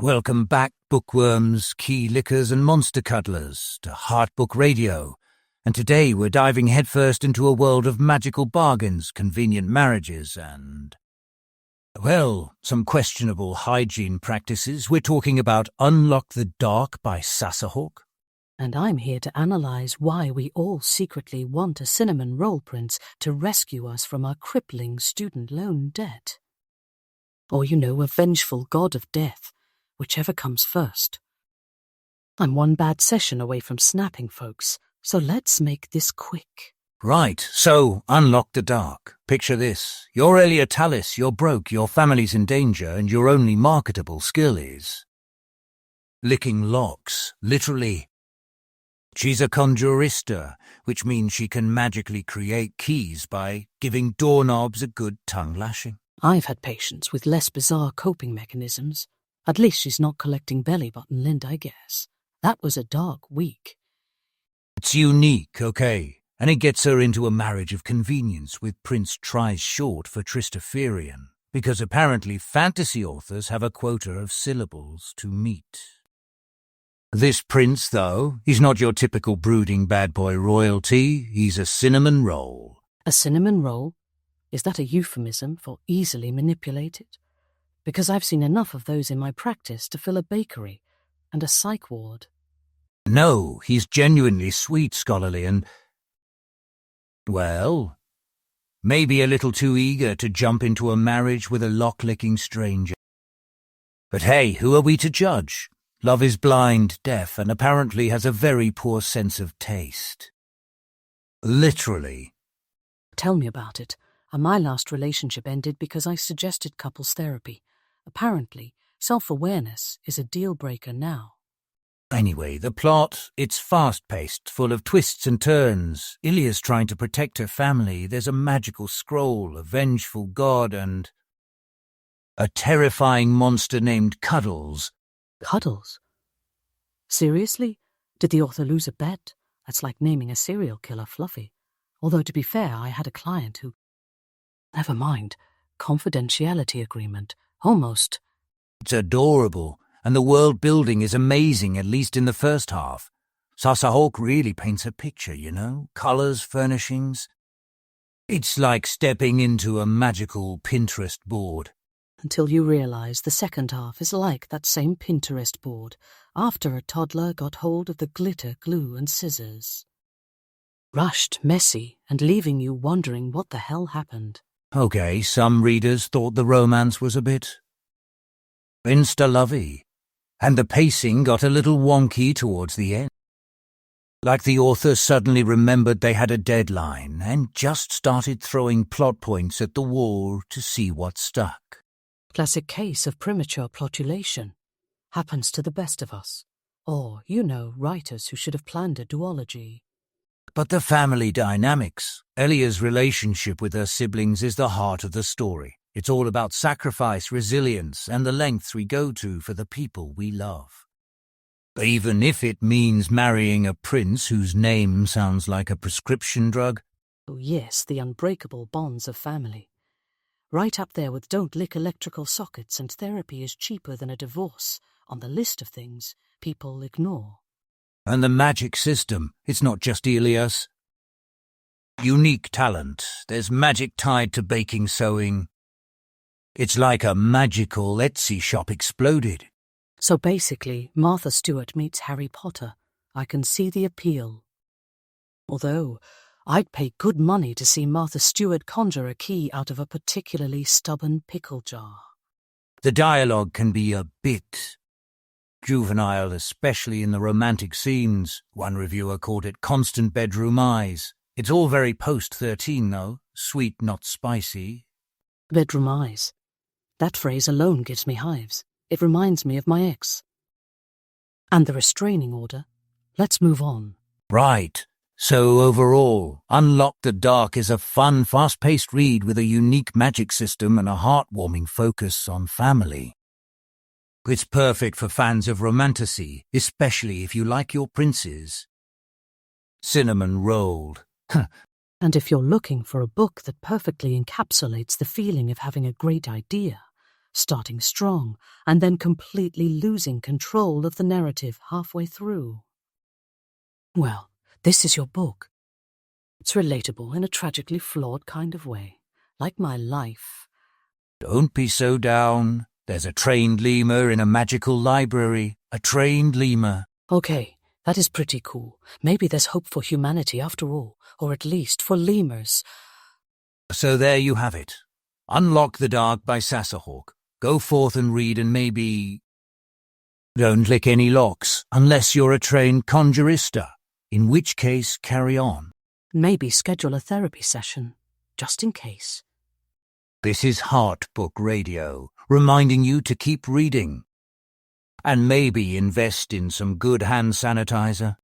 Welcome back, bookworms, key lickers and monster cuddlers, to Heartbook Radio. And today we're diving headfirst into a world of magical bargains, convenient marriages and, well, some questionable hygiene practices. We're talking about Unlock the Dark by Sasa. And I'm here to analyse why we all secretly want a cinnamon roll prince to rescue us from our crippling student loan debt. Or, a vengeful god of death, whichever comes first. I'm one bad session away from snapping, folks, so let's make this quick. Right, so Unlock the Dark. Picture this. You're Elia Tallis, you're broke, your family's in danger, and your only marketable skill is licking locks, literally. She's a conjurista, which means she can magically create keys by giving doorknobs a good tongue lashing. I've had patients with less bizarre coping mechanisms. At least she's not collecting belly button lint, I guess. That was a dark week. It's unique, okay, and it gets her into a marriage of convenience with Prince Tries Short for Tristaferian, because apparently fantasy authors have a quota of syllables to meet. This prince, though, he's not your typical brooding bad boy royalty, he's a cinnamon roll. A cinnamon roll? Is that a euphemism for easily manipulated? Because I've seen enough of those in my practice to fill a bakery and a psych ward. No, he's genuinely sweet, scholarly, and, well, maybe a little too eager to jump into a marriage with a lock-licking stranger. But hey, who are we to judge? Love is blind, deaf, and apparently has a very poor sense of taste. Literally. Tell me about it. My last relationship ended because I suggested couples therapy. Apparently, self-awareness is a deal-breaker now. Anyway, the plot, it's fast-paced, full of twists and turns. Ilya's trying to protect her family. There's a magical scroll, a vengeful god, and a terrifying monster named Cuddles. Cuddles? Seriously? Did the author lose a bet? That's like naming a serial killer Fluffy. Although, to be fair, I had a client who... Never mind. Confidentiality agreement. Almost. It's adorable, and the world building is amazing, at least in the first half. Sasa really paints a picture, colours, furnishings. It's like stepping into a magical Pinterest board. Until you realise the second half is like that same Pinterest board, after a toddler got hold of the glitter, glue and scissors. Rushed, messy, and leaving you wondering what the hell happened. Okay, some readers thought the romance was a bit insta-lovey, and the pacing got a little wonky towards the end. Like the author suddenly remembered they had a deadline and just started throwing plot points at the wall to see what stuck. Classic case of premature plotulation. Happens to the best of us. Or, writers who should have planned a duology. But the family dynamics, Elia's relationship with her siblings is the heart of the story. It's all about sacrifice, resilience, and the lengths we go to for the people we love. Even if it means marrying a prince whose name sounds like a prescription drug. Oh yes, the unbreakable bonds of family. Right up there with don't lick electrical sockets and therapy is cheaper than a divorce on the list of things people ignore. And the magic system, it's not just Elias. Unique talent, there's magic tied to baking sewing. It's like a magical Etsy shop exploded. So basically, Martha Stewart meets Harry Potter. I can see the appeal. Although, I'd pay good money to see Martha Stewart conjure a key out of a particularly stubborn pickle jar. The dialogue can be a bit juvenile, especially in the romantic scenes. One reviewer called it constant bedroom eyes. It's all very post-13, though. Sweet, not spicy. Bedroom eyes. That phrase alone gives me hives. It reminds me of my ex. And the restraining order. Let's move on. Right. So overall, Unlock the Dark is a fun, fast-paced read with a unique magic system and a heartwarming focus on family. It's perfect for fans of romantasy, especially if you like your princes cinnamon rolled. And if you're looking for a book that perfectly encapsulates the feeling of having a great idea, starting strong and then completely losing control of the narrative halfway through. Well, this is your book. It's relatable in a tragically flawed kind of way, like my life. Don't be so down. There's a trained lemur in a magical library. A trained lemur. Okay, that is pretty cool. Maybe there's hope for humanity after all, or at least for lemurs. So there you have it. Unlock the Dark by Sasa. Go forth and read, and maybe... Don't lick any locks, unless you're a trained conjurista, in which case carry on. Maybe schedule a therapy session, just in case. This is Heart Book Radio, reminding you to keep reading. And maybe invest in some good hand sanitizer.